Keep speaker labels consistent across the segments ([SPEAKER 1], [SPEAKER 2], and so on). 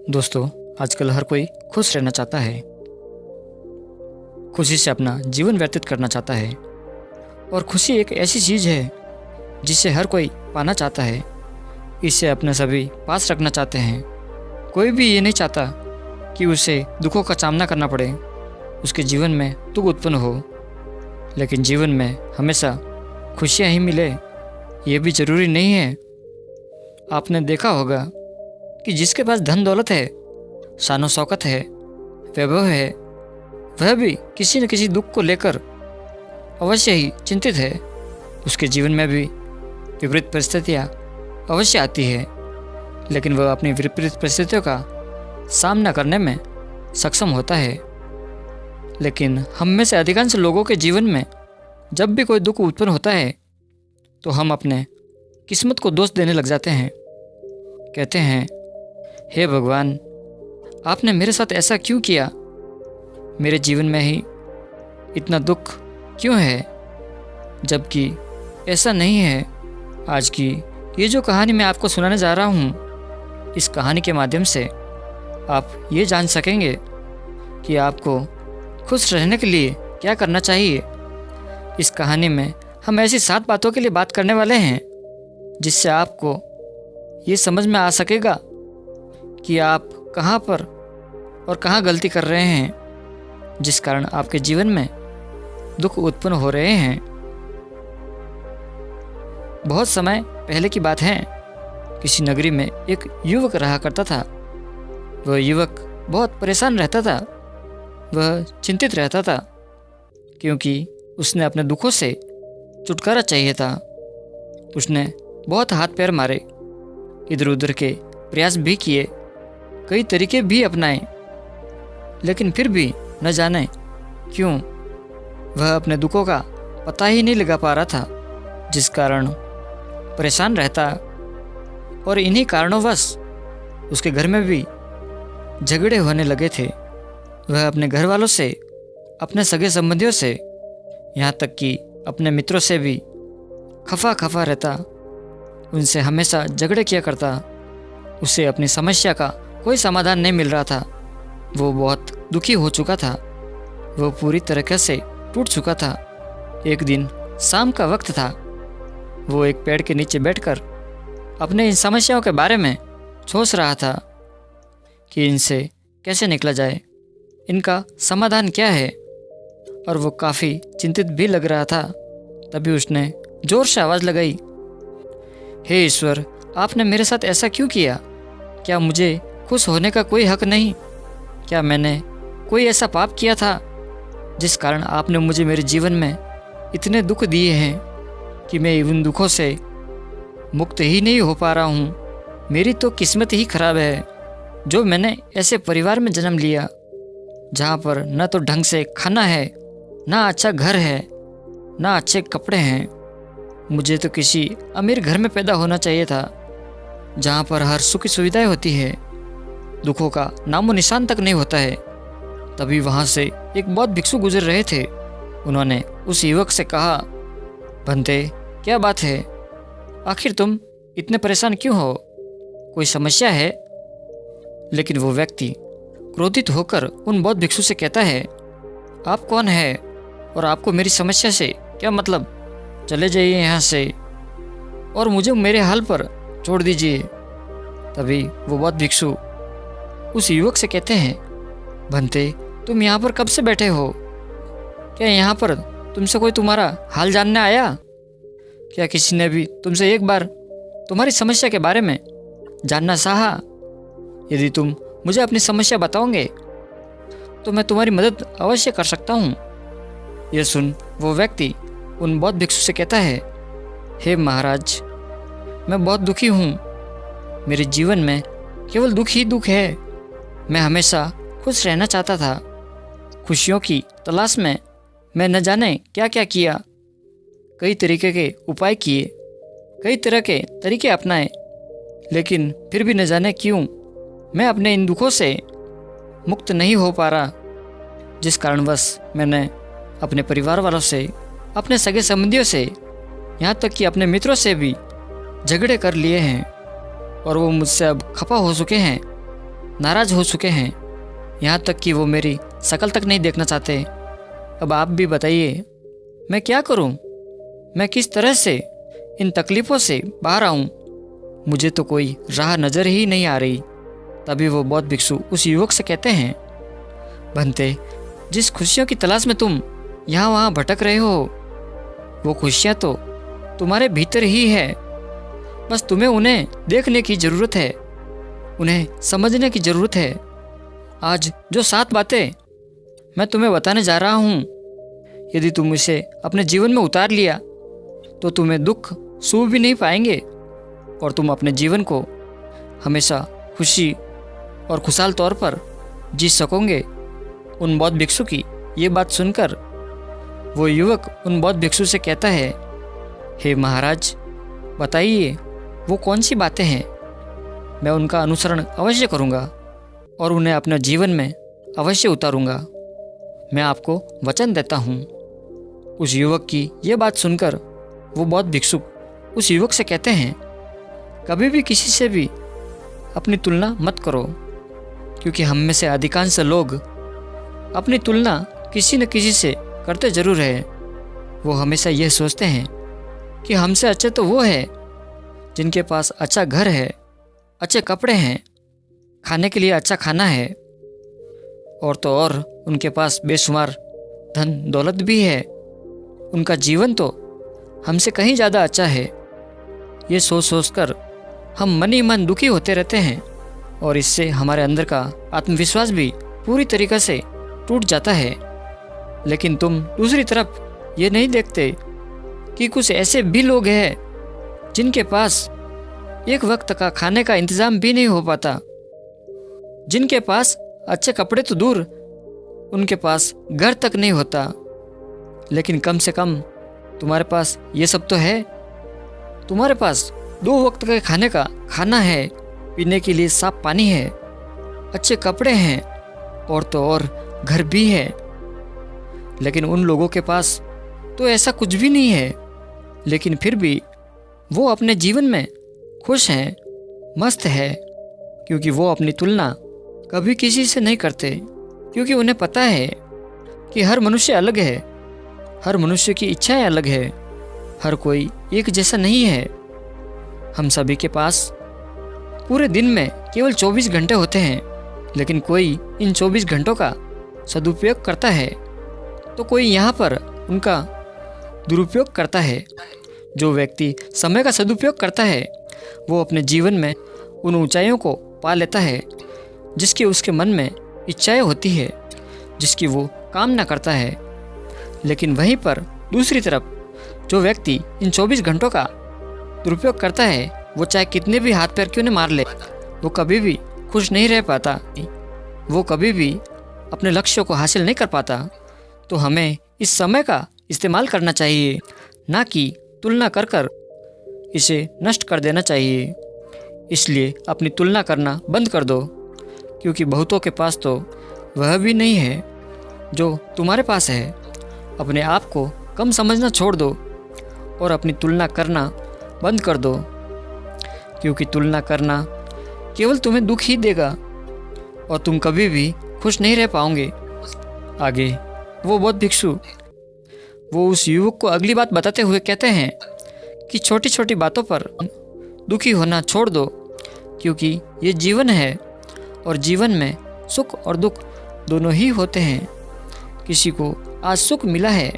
[SPEAKER 1] दोस्तों, आजकल हर कोई खुश रहना चाहता है, खुशी से अपना जीवन व्यतीत करना चाहता है। और खुशी एक ऐसी चीज़ है जिसे हर कोई पाना चाहता है, इसे अपने सभी पास रखना चाहते हैं। कोई भी ये नहीं चाहता कि उसे दुखों का सामना करना पड़े, उसके जीवन में दुख उत्पन्न हो। लेकिन जीवन में हमेशा खुशियाँ ही मिले ये भी ज़रूरी नहीं है। आपने देखा होगा कि जिसके पास धन दौलत है, शानो शौकत है, वैभव है, वह भी किसी न किसी दुख को लेकर अवश्य ही चिंतित है। उसके जीवन में भी विपरीत परिस्थितियाँ अवश्य आती है, लेकिन वह अपनी विपरीत परिस्थितियों का सामना करने में सक्षम होता है। लेकिन हम में से अधिकांश लोगों के जीवन में जब भी कोई दुख उत्पन्न होता है तो हम अपने किस्मत को दोष देने लग जाते हैं। कहते हैं, हे भगवान, आपने मेरे साथ ऐसा क्यों किया? मेरे जीवन में ही इतना दुख क्यों है? जबकि ऐसा नहीं है। आज की ये जो कहानी मैं आपको सुनाने जा रहा हूँ, इस कहानी के माध्यम से आप ये जान सकेंगे कि आपको खुश रहने के लिए क्या करना चाहिए। इस कहानी में हम ऐसी 7 बातों के लिए बात करने वाले हैं जिससे आपको ये समझ में आ सकेगा कि आप कहाँ पर और कहाँ गलती कर रहे हैं, जिस कारण आपके जीवन में दुख उत्पन्न हो रहे हैं। बहुत समय पहले की बात है, किसी नगरी में एक युवक रहा करता था। वह युवक बहुत परेशान रहता था, वह चिंतित रहता था क्योंकि उसने अपने दुखों से छुटकारा चाहिए था। उसने बहुत हाथ पैर मारे, इधर उधर के प्रयास भी किए, कई तरीके भी अपनाए, लेकिन फिर भी न जाने क्यों वह अपने दुखों का पता ही नहीं लगा पा रहा था, जिस कारण परेशान रहता। और इन्हीं कारणोंवश उसके घर में भी झगड़े होने लगे थे। वह अपने घर वालों से, अपने सगे संबंधियों से, यहाँ तक कि अपने मित्रों से भी खफा रहता। उनसे हमेशा झगड़े किया करता। उसे अपनी समस्या का कोई समाधान नहीं मिल रहा था। वो बहुत दुखी हो चुका था, वो पूरी तरीके से टूट चुका था। एक दिन शाम का वक्त था। वो एक पेड़ के नीचे बैठकर अपने इन समस्याओं के बारे में सोच रहा था कि इनसे कैसे निकला जाए, इनका समाधान क्या है। और वो काफ़ी चिंतित भी लग रहा था। तभी उसने जोर से आवाज़ लगाई, हे ईश्वर, आपने मेरे साथ ऐसा क्यों किया? क्या मुझे खुश होने का कोई हक नहीं? क्या मैंने कोई ऐसा पाप किया था जिस कारण आपने मुझे मेरे जीवन में इतने दुख दिए हैं कि मैं इन दुखों से मुक्त ही नहीं हो पा रहा हूँ? मेरी तो किस्मत ही खराब है जो मैंने ऐसे परिवार में जन्म लिया जहाँ पर न तो ढंग से खाना है, ना अच्छा घर है, ना अच्छे कपड़े हैं। मुझे तो किसी अमीर घर में पैदा होना चाहिए था जहाँ पर हर सुख सुविधाएं होती है, दुखों का नामो निशान तक नहीं होता है। तभी वहाँ से एक बौद्ध भिक्षु गुजर रहे थे। उन्होंने उस युवक से कहा, बंते, क्या बात है? आखिर तुम इतने परेशान क्यों हो? कोई समस्या है? लेकिन वो व्यक्ति क्रोधित होकर उन बौद्ध भिक्षु से कहता है, आप कौन है और आपको मेरी समस्या से क्या मतलब? चले जाइए यहाँ से और मुझे मेरे हाल पर छोड़ दीजिए। तभी वो बौद्ध भिक्षु उस युवक से कहते हैं, बंते, तुम यहाँ पर कब से बैठे हो? क्या यहाँ पर तुमसे कोई तुम्हारा हाल जानने आया? क्या किसी ने भी तुमसे एक बार तुम्हारी समस्या के बारे में जानना चाहा? यदि तुम मुझे अपनी समस्या बताओगे तो मैं तुम्हारी मदद अवश्य कर सकता हूँ। यह सुन वो व्यक्ति उन बौद्ध भिक्षु से कहता है, हे महाराज, मैं बहुत दुखी हूँ। मेरे जीवन में केवल दुख ही दुख है। मैं हमेशा खुश रहना चाहता था। खुशियों की तलाश में मैं न जाने क्या क्या किया, कई तरीके के उपाय किए, कई तरह के तरीके अपनाए, लेकिन फिर भी न जाने क्यों मैं अपने इन दुखों से मुक्त नहीं हो पा रहा, जिस कारणवश मैंने अपने परिवार वालों से, अपने सगे संबंधियों से, यहाँ तक कि अपने मित्रों से भी झगड़े कर लिए हैं और वो मुझसे अब खफा हो चुके हैं। नाराज़ हो चुके हैं, यहाँ तक कि वो मेरी शक्ल तक नहीं देखना चाहते। अब आप भी बताइए, मैं क्या करूं? मैं किस तरह से इन तकलीफ़ों से बाहर आऊं? मुझे तो कोई राह नज़र ही नहीं आ रही। तभी वो बौद्ध भिक्षु उस युवक से कहते हैं, भंते, जिस खुशियों की तलाश में तुम यहाँ वहाँ भटक रहे हो, वो खुशियाँ तो तुम्हारे भीतर ही है। बस तुम्हें उन्हें देखने की ज़रूरत है, उन्हें समझने की ज़रूरत है। आज जो 7 बातें मैं तुम्हें बताने जा रहा हूँ, यदि तुम इसे अपने जीवन में उतार लिया तो तुम्हें दुख सूह भी नहीं पाएंगे और तुम अपने जीवन को हमेशा खुशी और खुशहाल तौर पर जी सकोगे। उन बौद्ध भिक्षु की ये बात सुनकर वो युवक उन बौद्ध भिक्षु से कहता है, हे महाराज, बताइए वो कौन सी बातें हैं? मैं उनका अनुसरण अवश्य करूँगा और उन्हें अपने जीवन में अवश्य उतारूँगा। मैं आपको वचन देता हूँ। उस युवक की ये बात सुनकर वो बौद्ध भिक्षुक उस युवक से कहते हैं, कभी भी किसी से भी अपनी तुलना मत करो, क्योंकि हम में से अधिकांश लोग अपनी तुलना किसी न किसी से करते ज़रूर है। वो हमेशा यह सोचते हैं कि हमसे अच्छे तो वो है जिनके पास अच्छा घर है, अच्छे कपड़े हैं, खाने के लिए अच्छा खाना है, और तो और उनके पास बेशुमार धन दौलत भी है। उनका जीवन तो हमसे कहीं ज़्यादा अच्छा है। ये सोच सोच कर हम मन ही मन दुखी होते रहते हैं और इससे हमारे अंदर का आत्मविश्वास भी पूरी तरीक़े से टूट जाता है। लेकिन तुम दूसरी तरफ ये नहीं देखते कि कुछ ऐसे भी लोग हैं जिनके पास एक वक्त का खाने का इंतज़ाम भी नहीं हो पाता, जिनके पास अच्छे कपड़े तो दूर, उनके पास घर तक नहीं होता। लेकिन कम से कम तुम्हारे पास ये सब तो है। तुम्हारे पास 2 वक्त के खाने का खाना है, पीने के लिए साफ पानी है, अच्छे कपड़े हैं और तो और घर भी है। लेकिन उन लोगों के पास तो ऐसा कुछ भी नहीं है, लेकिन फिर भी वो अपने जीवन में खुश हैं, मस्त है, क्योंकि वो अपनी तुलना कभी किसी से नहीं करते, क्योंकि उन्हें पता है कि हर मनुष्य अलग है, हर मनुष्य की इच्छाएं अलग है, हर कोई एक जैसा नहीं है। हम सभी के पास पूरे दिन में केवल 24 घंटे होते हैं, लेकिन कोई इन 24 घंटों का सदुपयोग करता है तो कोई यहाँ पर उनका दुरुपयोग करता है। जो व्यक्ति समय का सदुपयोग करता है वो अपने जीवन में उन ऊंचाइयों को पा लेता है जिसकी उसके मन में इच्छाएं होती है, जिसकी वो कामना करता है। लेकिन वहीं पर दूसरी तरफ जो व्यक्ति इन 24 घंटों का दुरुपयोग करता है, वो चाहे कितने भी हाथ पैर क्यों न मार ले, वो कभी भी खुश नहीं रह पाता, वो कभी भी अपने लक्ष्यों को हासिल नहीं कर पाता। तो हमें इस समय का इस्तेमाल करना चाहिए, ना कि तुलना कर कर इसे नष्ट कर देना चाहिए। इसलिए अपनी तुलना करना बंद कर दो, क्योंकि बहुतों के पास तो वह भी नहीं है जो तुम्हारे पास है। अपने आप को कम समझना छोड़ दो और अपनी तुलना करना बंद कर दो, क्योंकि तुलना करना केवल तुम्हें दुख ही देगा और तुम कभी भी खुश नहीं रह पाओगे। आगे वो बौद्ध भिक्षु वो उस युवक को अगली बात बताते हुए कहते हैं कि छोटी छोटी बातों पर दुखी होना छोड़ दो, क्योंकि ये जीवन है और जीवन में सुख और दुख दोनों ही होते हैं। किसी को आज सुख मिला है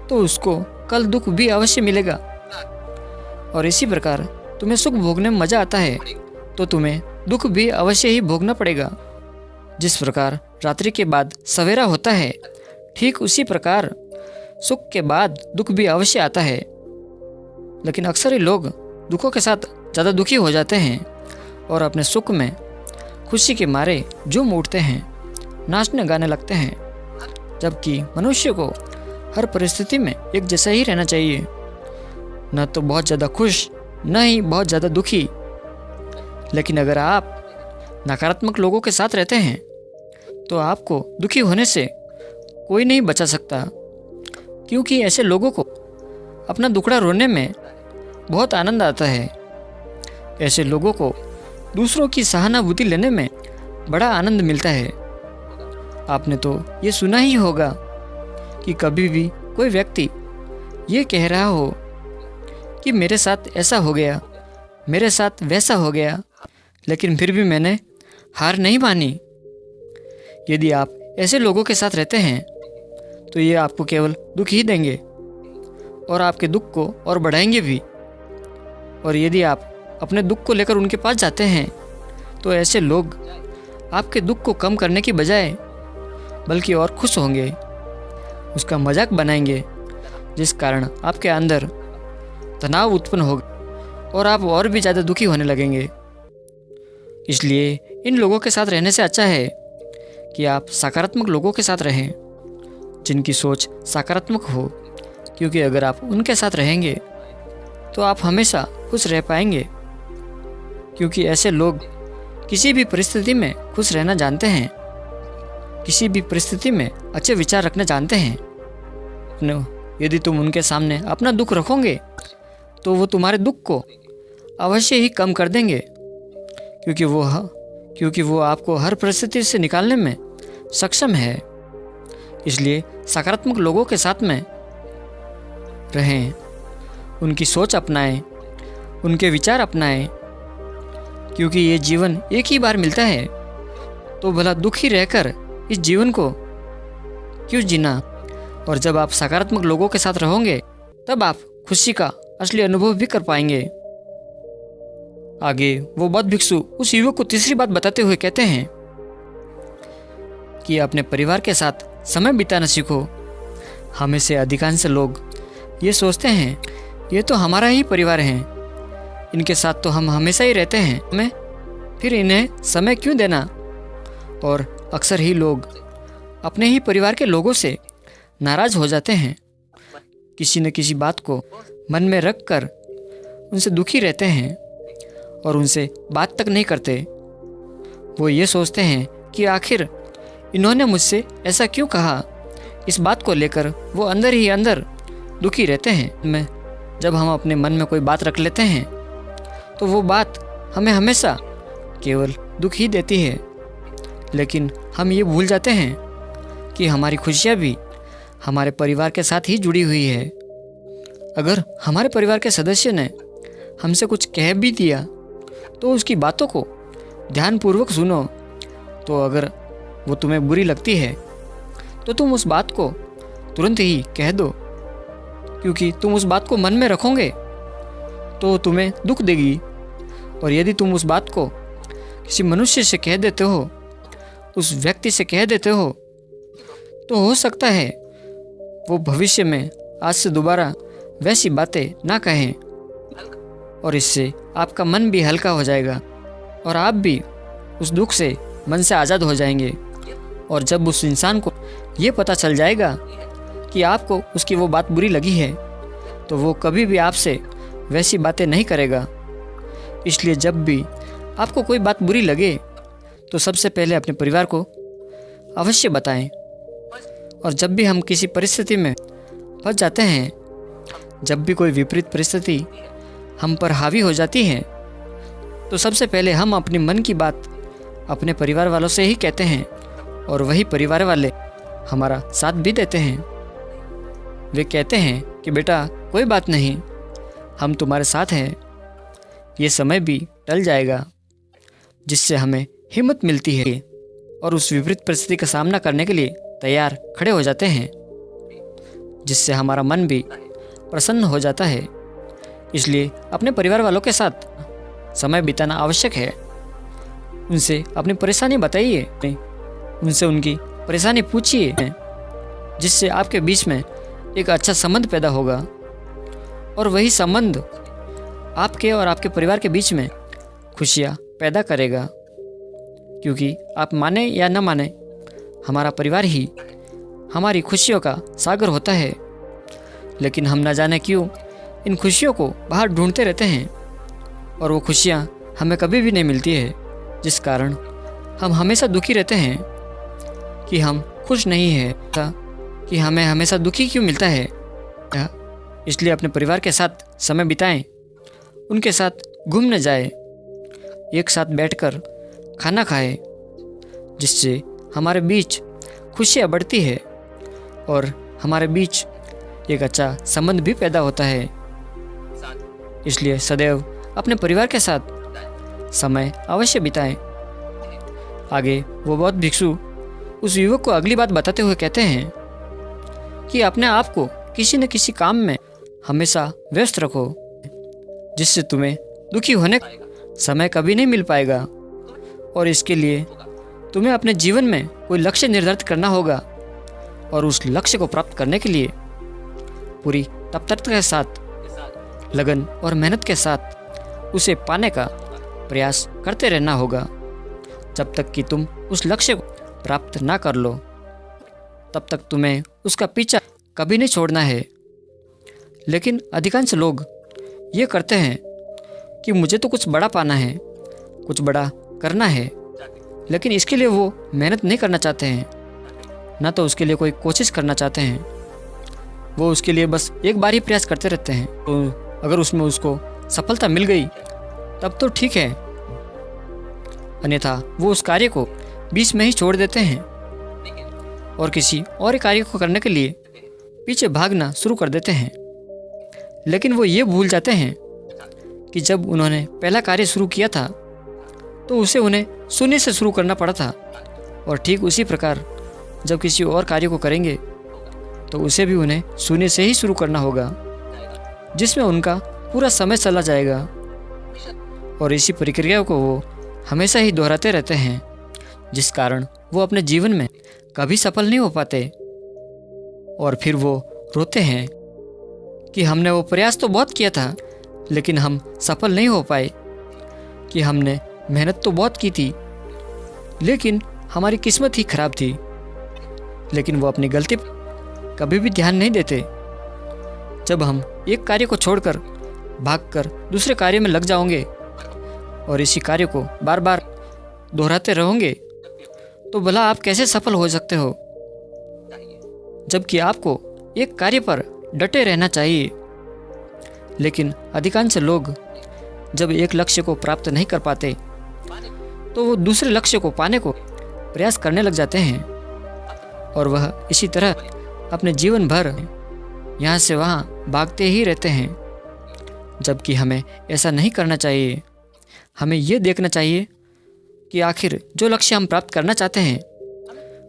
[SPEAKER 1] तो उसको कल दुख भी अवश्य मिलेगा, और इसी प्रकार तुम्हें सुख भोगने में मज़ा आता है तो तुम्हें दुख भी अवश्य ही भोगना पड़ेगा। जिस प्रकार रात्रि के बाद सवेरा होता है, ठीक उसी प्रकार सुख के बाद दुख भी अवश्य आता है। लेकिन अक्सर ही लोग दुखों के साथ ज़्यादा दुखी हो जाते हैं और अपने सुख में खुशी के मारे झूम उठते हैं, नाचने गाने लगते हैं, जबकि मनुष्य को हर परिस्थिति में एक जैसा ही रहना चाहिए, न तो बहुत ज़्यादा खुश न ही बहुत ज़्यादा दुखी। लेकिन अगर आप नकारात्मक लोगों के साथ रहते हैं तो आपको दुखी होने से कोई नहीं बचा सकता, क्योंकि ऐसे लोगों को अपना दुखड़ा रोने में बहुत आनंद आता है। ऐसे लोगों को दूसरों की सहानुभूति लेने में बड़ा आनंद मिलता है। आपने तो ये सुना ही होगा कि कभी भी कोई व्यक्ति ये कह रहा हो कि मेरे साथ ऐसा हो गया, मेरे साथ वैसा हो गया, लेकिन फिर भी मैंने हार नहीं मानी। यदि आप ऐसे लोगों के साथ रहते हैं तो ये आपको केवल दुख ही देंगे और आपके दुख को और बढ़ाएंगे भी। और यदि आप अपने दुख को लेकर उनके पास जाते हैं तो ऐसे लोग आपके दुख को कम करने की बजाय बल्कि और खुश होंगे, उसका मजाक बनाएंगे, जिस कारण आपके अंदर तनाव उत्पन्न होगा और आप और भी ज़्यादा दुखी होने लगेंगे। इसलिए इन लोगों के साथ रहने से अच्छा है कि आप सकारात्मक लोगों के साथ रहें, जिनकी सोच सकारात्मक हो, क्योंकि अगर आप उनके साथ रहेंगे तो आप हमेशा खुश रह पाएंगे, क्योंकि ऐसे लोग किसी भी परिस्थिति में खुश रहना जानते हैं, किसी भी परिस्थिति में अच्छे विचार रखना जानते हैं। यदि तुम उनके सामने अपना दुख रखोगे तो वो तुम्हारे दुख को अवश्य ही कम कर देंगे, क्योंकि वो आपको हर परिस्थिति से निकालने में सक्षम है। इसलिए सकारात्मक लोगों के साथ में रहें, उनकी सोच अपनाएं, उनके विचार अपनाएं, क्योंकि ये जीवन एक ही बार मिलता है, तो भला दुखी रहकर इस जीवन को क्यों जीना। और जब आप सकारात्मक लोगों के साथ रहोगे तब आप खुशी का असली अनुभव भी कर पाएंगे। आगे वो बौद्ध भिक्षु उस युवक को तीसरी बात बताते हुए कहते हैं कि अपने परिवार के साथ समय बिताना सीखो। हमें से अधिकांश लोग ये सोचते हैं ये तो हमारा ही परिवार है, इनके साथ तो हम हमेशा ही रहते हैं, हमें फिर इन्हें समय क्यों देना। और अक्सर ही लोग अपने ही परिवार के लोगों से नाराज़ हो जाते हैं, किसी न किसी बात को मन में रख कर उनसे दुखी रहते हैं और उनसे बात तक नहीं करते। वो ये सोचते हैं कि आखिर इन्होंने मुझसे ऐसा क्यों कहा। इस बात को लेकर वो अंदर ही अंदर दुखी रहते हैं। जब हम अपने मन में कोई बात रख लेते हैं तो वो बात हमें हमेशा केवल दुख ही देती है, लेकिन हम ये भूल जाते हैं कि हमारी खुशियाँ भी हमारे परिवार के साथ ही जुड़ी हुई है। अगर हमारे परिवार के सदस्य ने हमसे कुछ कह भी दिया तो उसकी बातों को ध्यानपूर्वक सुनो। तो अगर वो तुम्हें बुरी लगती है तो तुम उस बात को तुरंत ही कह दो, क्योंकि तुम उस बात को मन में रखोगे तो तुम्हें दुख देगी। और यदि तुम उस बात को किसी मनुष्य से कह देते हो, उस व्यक्ति से कह देते हो, तो हो सकता है वो भविष्य में आज से दोबारा वैसी बातें ना कहें, और इससे आपका मन भी हल्का हो जाएगा और आप भी उस दुख से मन से आज़ाद हो जाएंगे। और जब उस इंसान को ये पता चल जाएगा कि आपको उसकी वो बात बुरी लगी है तो वो कभी भी आपसे वैसी बातें नहीं करेगा। इसलिए जब भी आपको कोई बात बुरी लगे तो सबसे पहले अपने परिवार को अवश्य बताएं। और जब भी हम किसी परिस्थिति में फंस जाते हैं, जब भी कोई विपरीत परिस्थिति हम पर हावी हो जाती है, तो सबसे पहले हम अपनी मन की बात अपने परिवार वालों से ही कहते हैं और वही परिवार वाले हमारा साथ भी देते हैं। वे कहते हैं कि बेटा कोई बात नहीं, हम तुम्हारे साथ हैं, ये समय भी टल जाएगा, जिससे हमें हिम्मत मिलती है और उस विपरीत परिस्थिति का सामना करने के लिए तैयार खड़े हो जाते हैं, जिससे हमारा मन भी प्रसन्न हो जाता है। इसलिए अपने परिवार वालों के साथ समय बिताना आवश्यक है। उनसे अपनी परेशानी बताइए, उनसे उनकी परेशानी पूछिए, जिससे आपके बीच में एक अच्छा संबंध पैदा होगा और वही संबंध आपके और आपके परिवार के बीच में खुशियाँ पैदा करेगा। क्योंकि आप माने या न माने, हमारा परिवार ही हमारी खुशियों का सागर होता है। लेकिन हम न जाने क्यों इन खुशियों को बाहर ढूंढते रहते हैं और वो खुशियाँ हमें कभी भी नहीं मिलती है, जिस कारण हम हमेशा दुखी रहते हैं कि हम खुश नहीं हैं, कि हमें हमेशा दुखी क्यों मिलता है। इसलिए अपने परिवार के साथ समय बिताएं, उनके साथ घूमने जाएं, एक साथ बैठकर खाना खाएं, जिससे हमारे बीच खुशियाँ बढ़ती है और हमारे बीच एक अच्छा संबंध भी पैदा होता है। इसलिए सदैव अपने परिवार के साथ समय अवश्य बिताएं। आगे वो बौद्ध भिक्षु उस युवक को अगली बात बताते हुए कहते हैं कि अपने आप को किसी न किसी काम में हमेशा व्यस्त रखो, जिससे तुम्हें दुखी होने का समय कभी नहीं मिल पाएगा। और इसके लिए तुम्हें अपने जीवन में कोई लक्ष्य निर्धारित करना होगा और उस लक्ष्य को प्राप्त करने के लिए पूरी तत्परता के साथ, लगन और मेहनत के साथ उसे पाने का प्रयास करते रहना होगा। जब तक कि तुम उस लक्ष्य को प्राप्त ना कर लो, तब तक तुम्हें उसका पीछा कभी नहीं छोड़ना है। लेकिन अधिकांश लोग ये करते हैं कि मुझे तो कुछ बड़ा पाना है, कुछ बड़ा करना है, लेकिन इसके लिए वो मेहनत नहीं करना चाहते हैं, ना तो उसके लिए कोई कोशिश करना चाहते हैं। वो उसके लिए बस एक बार ही प्रयास करते रहते हैं। तो अगर उसमें उसको सफलता मिल गई तब तो ठीक है, अन्यथा वो उस कार्य को बीच में ही छोड़ देते हैं और किसी और कार्य को करने के लिए पीछे भागना शुरू कर देते हैं। लेकिन वो ये भूल जाते हैं कि जब उन्होंने पहला कार्य शुरू किया था तो उसे उन्हें शून्य से शुरू करना पड़ा था, और ठीक उसी प्रकार जब किसी और कार्य को करेंगे तो उसे भी उन्हें शून्य से ही शुरू करना होगा, जिसमें उनका पूरा समय चला जाएगा। और इसी प्रक्रिया को वो हमेशा ही दोहराते रहते हैं, जिस कारण वो अपने जीवन में कभी सफल नहीं हो पाते। और फिर वो रोते हैं कि हमने वो प्रयास तो बहुत किया था, लेकिन हम सफल नहीं हो पाए, कि हमने मेहनत तो बहुत की थी, लेकिन हमारी किस्मत ही खराब थी। लेकिन वो अपनी गलती पर कभी भी ध्यान नहीं देते। जब हम एक कार्य को छोड़कर भागकर दूसरे कार्य में लग जाओगे और इसी कार्य को बार बार दोहराते रहोगे, तो भला आप कैसे सफल हो सकते हो? जबकि आपको एक कार्य पर डटे रहना चाहिए। लेकिन अधिकांश लोग जब एक लक्ष्य को प्राप्त नहीं कर पाते तो वो दूसरे लक्ष्य को पाने को प्रयास करने लग जाते हैं, और वह इसी तरह अपने जीवन भर यहाँ से वहाँ भागते ही रहते हैं। जबकि हमें ऐसा नहीं करना चाहिए। हमें ये देखना चाहिए कि आखिर जो लक्ष्य हम प्राप्त करना चाहते हैं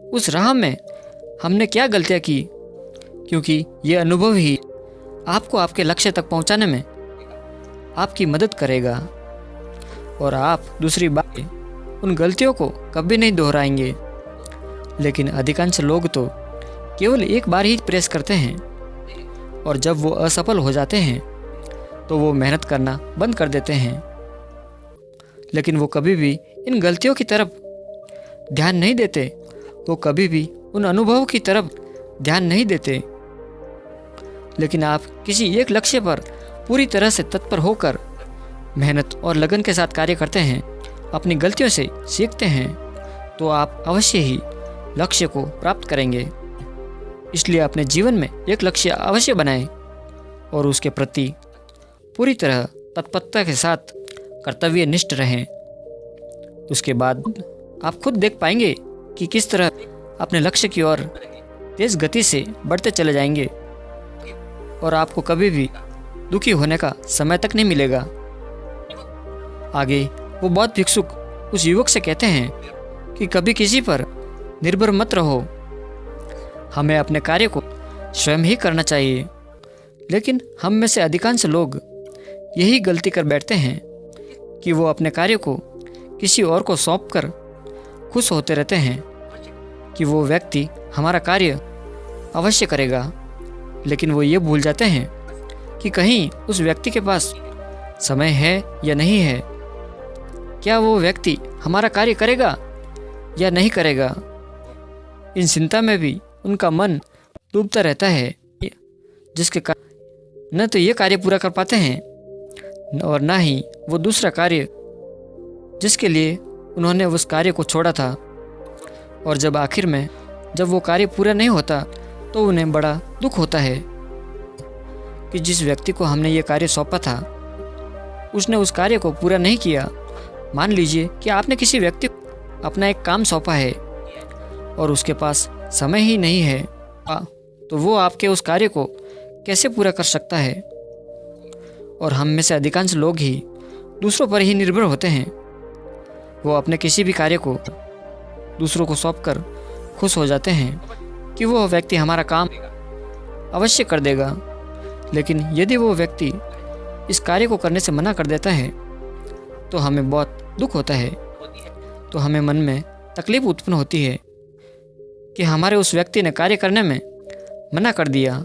[SPEAKER 1] उस राह में हमने क्या गलतियाँ की, क्योंकि ये अनुभव ही आपको आपके लक्ष्य तक पहुंचाने में आपकी मदद करेगा, और आप दूसरी बात उन गलतियों को कभी नहीं दोहराएंगे। लेकिन अधिकांश लोग तो केवल एक बार ही प्रयास करते हैं, और जब वो असफल हो जाते हैं तो वो मेहनत करना बंद कर देते हैं। लेकिन वो कभी भी इन गलतियों की तरफ ध्यान नहीं देते, वो कभी भी उन अनुभवों की तरफ ध्यान नहीं देते। लेकिन आप किसी एक लक्ष्य पर पूरी तरह से तत्पर होकर मेहनत और लगन के साथ कार्य करते हैं, अपनी गलतियों से सीखते हैं, तो आप अवश्य ही लक्ष्य को प्राप्त करेंगे। इसलिए अपने जीवन में एक लक्ष्य अवश्य बनाएं और उसके प्रति पूरी तरह तत्परता के साथ कर्तव्यनिष्ठ रहें। उसके बाद आप खुद देख पाएंगे कि किस तरह अपने लक्ष्य की ओर तेज गति से बढ़ते चले जाएंगे, और आपको कभी भी दुखी होने का समय तक नहीं मिलेगा। आगे वो बौद्ध भिक्षुक उस युवक से कहते हैं कि कभी किसी पर निर्भर मत रहो, हमें अपने कार्य को स्वयं ही करना चाहिए। लेकिन हम में से अधिकांश लोग यही गलती कर बैठते हैं कि वो अपने कार्य को किसी और को सौंपकर खुश होते रहते हैं कि वो व्यक्ति हमारा कार्य अवश्य करेगा। लेकिन वो ये भूल जाते हैं कि कहीं उस व्यक्ति के पास समय है या नहीं है, क्या वो व्यक्ति हमारा कार्य करेगा या नहीं करेगा। इन चिंता में भी उनका मन डूबता रहता है, जिसके कारण न तो ये कार्य पूरा कर पाते हैं और ना ही वो दूसरा कार्य जिसके लिए उन्होंने उस कार्य को छोड़ा था। और जब आखिर में जब वो कार्य पूरा नहीं होता तो उन्हें बड़ा दुख होता है कि जिस व्यक्ति को हमने ये कार्य सौंपा था उसने उस कार्य को पूरा नहीं किया। मान लीजिए कि आपने किसी व्यक्ति को अपना एक काम सौंपा है और उसके पास समय ही नहीं है, तो वो आपके उस कार्य को कैसे पूरा कर सकता है। और हम में से अधिकांश लोग ही दूसरों पर ही निर्भर होते हैं। वो अपने किसी भी कार्य को दूसरों को सौंपकर खुश हो जाते हैं कि वो व्यक्ति हमारा काम अवश्य कर देगा। लेकिन यदि वो व्यक्ति इस कार्य को करने से मना कर देता है तो हमें बहुत दुख होता है। तो हमें मन में तकलीफ उत्पन्न होती है कि हमारे उस व्यक्ति ने कार्य करने में मना कर दिया।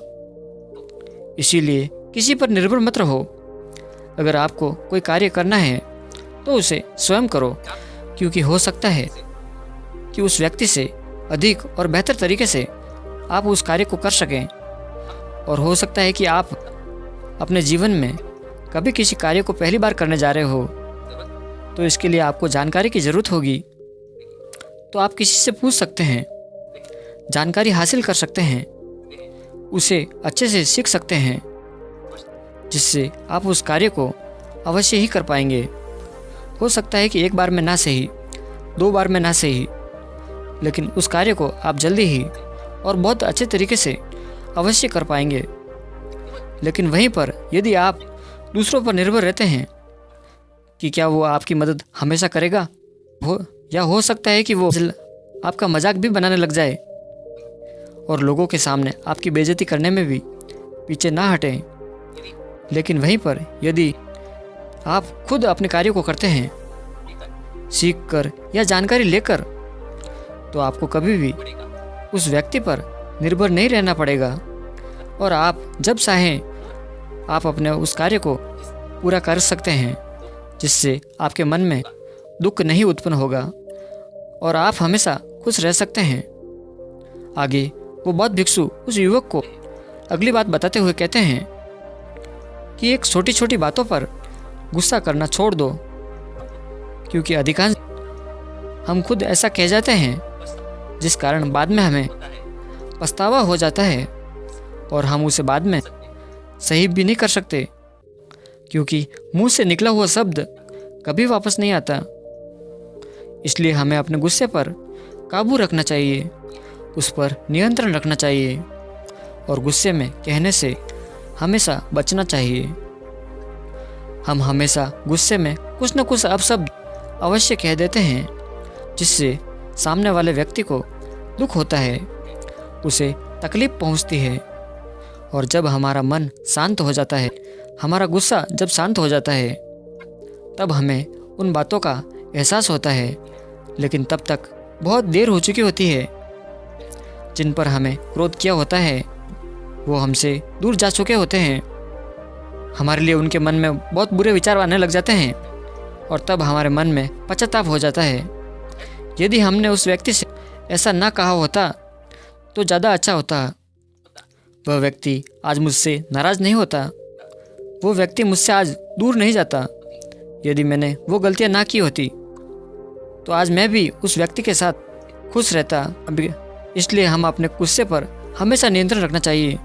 [SPEAKER 1] इसीलिए किसी पर निर्भर मत रहो। अगर आपको कोई कार्य करना है तो उसे स्वयं करो, क्योंकि हो सकता है कि उस व्यक्ति से अधिक और बेहतर तरीके से आप उस कार्य को कर सकें। और हो सकता है कि आप अपने जीवन में कभी किसी कार्य को पहली बार करने जा रहे हो, तो इसके लिए आपको जानकारी की ज़रूरत होगी। तो आप किसी से पूछ सकते हैं, जानकारी हासिल कर सकते हैं, उसे अच्छे से सीख सकते हैं, जिससे आप उस कार्य को अवश्य ही कर पाएंगे। हो सकता है कि एक बार में ना सही, 2 बार में ना सही, लेकिन उस कार्य को आप जल्दी ही और बहुत अच्छे तरीके से अवश्य कर पाएंगे। लेकिन वहीं पर यदि आप दूसरों पर निर्भर रहते हैं कि क्या वो आपकी मदद हमेशा करेगा, हो सकता है कि वो आपका मजाक भी बनाने लग जाए और लोगों के सामने आपकी बेइज्जती करने में भी पीछे ना हटें। लेकिन वहीं पर यदि आप खुद अपने कार्य को करते हैं, सीख कर या जानकारी लेकर, तो आपको कभी भी उस व्यक्ति पर निर्भर नहीं रहना पड़ेगा और आप जब चाहें आप अपने उस कार्य को पूरा कर सकते हैं, जिससे आपके मन में दुख नहीं उत्पन्न होगा और आप हमेशा खुश रह सकते हैं। आगे वो बौद्ध भिक्षु उस युवक को अगली बात बताते हुए कहते हैं कि एक छोटी छोटी बातों पर गुस्सा करना छोड़ दो, क्योंकि अधिकांश हम खुद ऐसा कह जाते हैं जिस कारण बाद में हमें पछतावा हो जाता है और हम उसे बाद में सही भी नहीं कर सकते, क्योंकि मुंह से निकला हुआ शब्द कभी वापस नहीं आता। इसलिए हमें अपने गुस्से पर काबू रखना चाहिए, उस पर नियंत्रण रखना चाहिए और गुस्से में कहने से हमेशा बचना चाहिए। हम हमेशा गुस्से में कुछ न कुछ अपशब्द अवश्य कह देते हैं, जिससे सामने वाले व्यक्ति को दुख होता है, उसे तकलीफ पहुंचती है। और जब हमारा मन शांत हो जाता है, हमारा गुस्सा जब शांत हो जाता है, तब हमें उन बातों का एहसास होता है, लेकिन तब तक बहुत देर हो चुकी होती है। जिन पर हमें क्रोध किया होता है वो हमसे दूर जा चुके होते हैं। हमारे लिए उनके मन में बहुत बुरे विचार आने लग जाते हैं और तब हमारे मन में पश्चाताप हो जाता है। यदि हमने उस व्यक्ति से ऐसा ना कहा होता तो ज़्यादा अच्छा होता। वह व्यक्ति आज मुझसे नाराज़ नहीं होता, वो व्यक्ति मुझसे आज दूर नहीं जाता। यदि मैंने वो गलतियाँ ना की होती तो आज मैं भी उस व्यक्ति के साथ खुश रहता। इसलिए हम अपने गुस्से पर हमेशा नियंत्रण रखना चाहिए,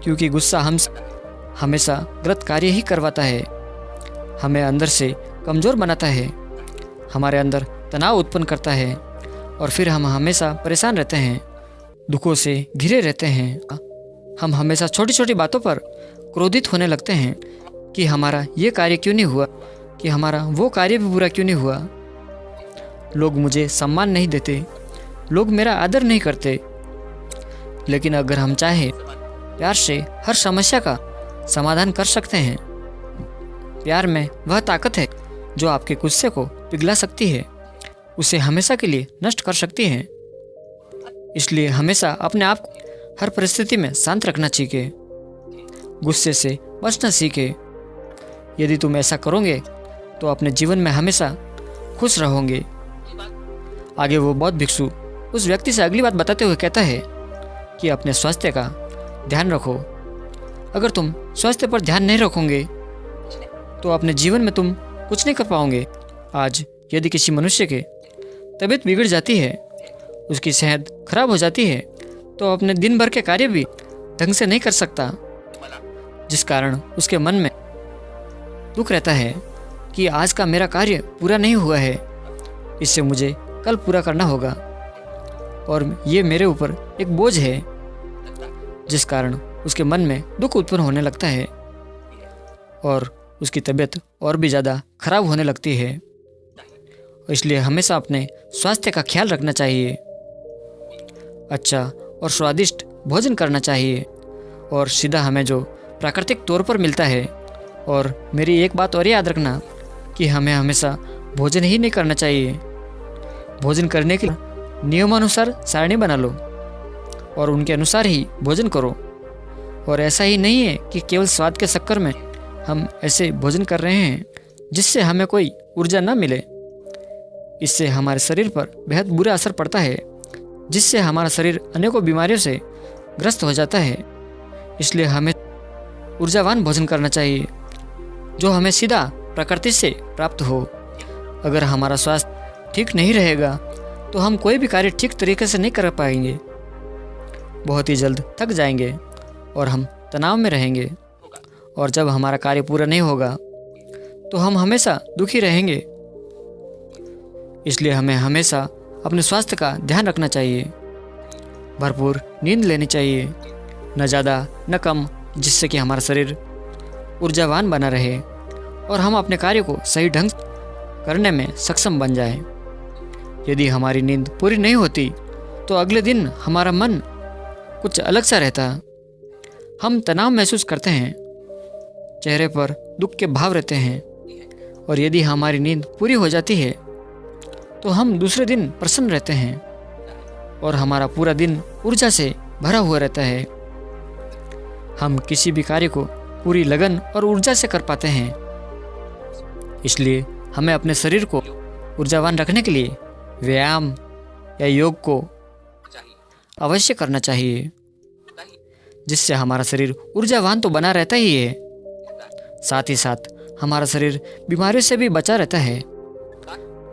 [SPEAKER 1] क्योंकि गुस्सा हम हमेशा गलत कार्य ही करवाता है, हमें अंदर से कमज़ोर बनाता है, हमारे अंदर तनाव उत्पन्न करता है और फिर हम हमेशा परेशान रहते हैं, दुखों से घिरे रहते हैं। हम हमेशा छोटी छोटी बातों पर क्रोधित होने लगते हैं कि हमारा ये कार्य क्यों नहीं हुआ, कि हमारा वो कार्य भी पूरा क्यों नहीं हुआ, लोग मुझे सम्मान नहीं देते, लोग मेरा आदर नहीं करते। लेकिन अगर हम चाहें प्यार से हर समस्या का समाधान कर सकते हैं। प्यार में वह ताकत है जो आपके गुस्से को पिघला सकती है, उसे हमेशा के लिए नष्ट कर सकती है। इसलिए हमेशा अपने आप को हर परिस्थिति में शांत रखना चाहिए, गुस्से से बचना सीखे। यदि तुम ऐसा करोगे तो अपने जीवन में हमेशा खुश रहोगे। आगे वो बौद्ध भिक्षु उस व्यक्ति से अगली बात बताते हुए कहता है कि अपने स्वास्थ्य का ध्यान रखो। अगर तुम स्वास्थ्य पर ध्यान नहीं रखोगे तो अपने जीवन में तुम कुछ नहीं कर पाओगे। आज यदि किसी मनुष्य के तबीयत बिगड़ जाती है, उसकी सेहत खराब हो जाती है, तो अपने दिन भर के कार्य भी ढंग से नहीं कर सकता, जिस कारण उसके मन में दुख रहता है कि आज का मेरा कार्य पूरा नहीं हुआ है, इसे मुझे कल पूरा करना होगा और ये मेरे ऊपर एक बोझ है, जिस कारण उसके मन में दुख उत्पन्न होने लगता है और उसकी तबीयत और भी ज़्यादा खराब होने लगती है। इसलिए हमेशा अपने स्वास्थ्य का ख्याल रखना चाहिए, अच्छा और स्वादिष्ट भोजन करना चाहिए और सीधा हमें जो प्राकृतिक तौर पर मिलता है। और मेरी एक बात और याद रखना कि हमें हमेशा भोजन ही नहीं करना चाहिए। भोजन करने के नियमानुसार सारणी बना लो और उनके अनुसार ही भोजन करो। और ऐसा ही नहीं है कि केवल स्वाद के चक्कर में हम ऐसे भोजन कर रहे हैं जिससे हमें कोई ऊर्जा न मिले। इससे हमारे शरीर पर बेहद बुरा असर पड़ता है, जिससे हमारा शरीर अनेकों बीमारियों से ग्रस्त हो जाता है। इसलिए हमें ऊर्जावान भोजन करना चाहिए जो हमें सीधा प्रकृति से प्राप्त हो। अगर हमारा स्वास्थ्य ठीक नहीं रहेगा तो हम कोई भी कार्य ठीक तरीके से नहीं कर पाएंगे, बहुत ही जल्द थक जाएंगे और हम तनाव में रहेंगे। और जब हमारा कार्य पूरा नहीं होगा तो हम हमेशा दुखी रहेंगे। इसलिए हमें हमेशा अपने स्वास्थ्य का ध्यान रखना चाहिए। भरपूर नींद लेनी चाहिए, न ज़्यादा न कम, जिससे कि हमारा शरीर ऊर्जावान बना रहे और हम अपने कार्य को सही ढंग करने में सक्षम बन जाएं। यदि हमारी नींद पूरी नहीं होती तो अगले दिन हमारा मन कुछ अलग सा रहता, हम तनाव महसूस करते हैं, चेहरे पर दुख के भाव रहते हैं। और यदि हमारी नींद पूरी हो जाती है तो हम दूसरे दिन प्रसन्न रहते हैं और हमारा पूरा दिन ऊर्जा से भरा हुआ रहता है। हम किसी भी कार्य को पूरी लगन और ऊर्जा से कर पाते हैं। इसलिए हमें अपने शरीर को ऊर्जावान रखने के लिए व्यायाम या योग को अवश्य करना चाहिए, जिससे हमारा शरीर ऊर्जावान तो बना रहता ही है, साथ ही साथ हमारा शरीर बीमारियों से भी बचा रहता है,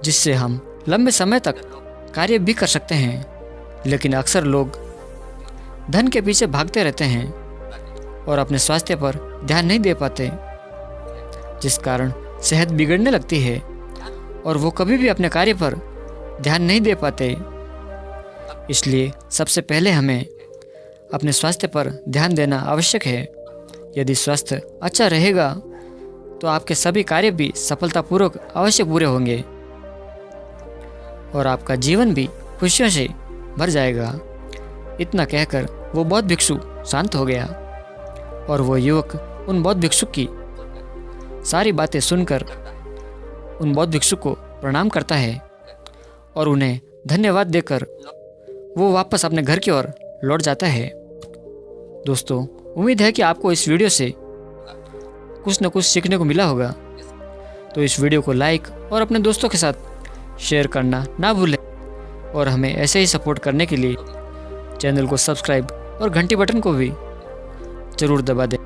[SPEAKER 1] जिससे हम लंबे समय तक कार्य भी कर सकते हैं। लेकिन अक्सर लोग धन के पीछे भागते रहते हैं और अपने स्वास्थ्य पर ध्यान नहीं दे पाते, जिस कारण सेहत बिगड़ने लगती है और वो कभी भी अपने कार्य पर ध्यान नहीं दे पाते। इसलिए सबसे पहले हमें अपने स्वास्थ्य पर ध्यान देना आवश्यक है। यदि स्वास्थ्य अच्छा रहेगा तो आपके सभी कार्य भी सफलतापूर्वक अवश्य पूरे होंगे और आपका जीवन भी खुशियों से भर जाएगा। इतना कहकर वो बौद्ध भिक्षु शांत हो गया और वो युवक उन बौद्ध भिक्षु की सारी बातें सुनकर उन बौद्ध भिक्षु को प्रणाम करता है और उन्हें धन्यवाद देकर वो वापस अपने घर की ओर लौट जाता है। दोस्तों, उम्मीद है कि आपको इस वीडियो से कुछ न कुछ सीखने को मिला होगा। तो इस वीडियो को लाइक और अपने दोस्तों के साथ शेयर करना ना भूलें और हमें ऐसे ही सपोर्ट करने के लिए चैनल को सब्सक्राइब और घंटी बटन को भी ज़रूर दबा दें।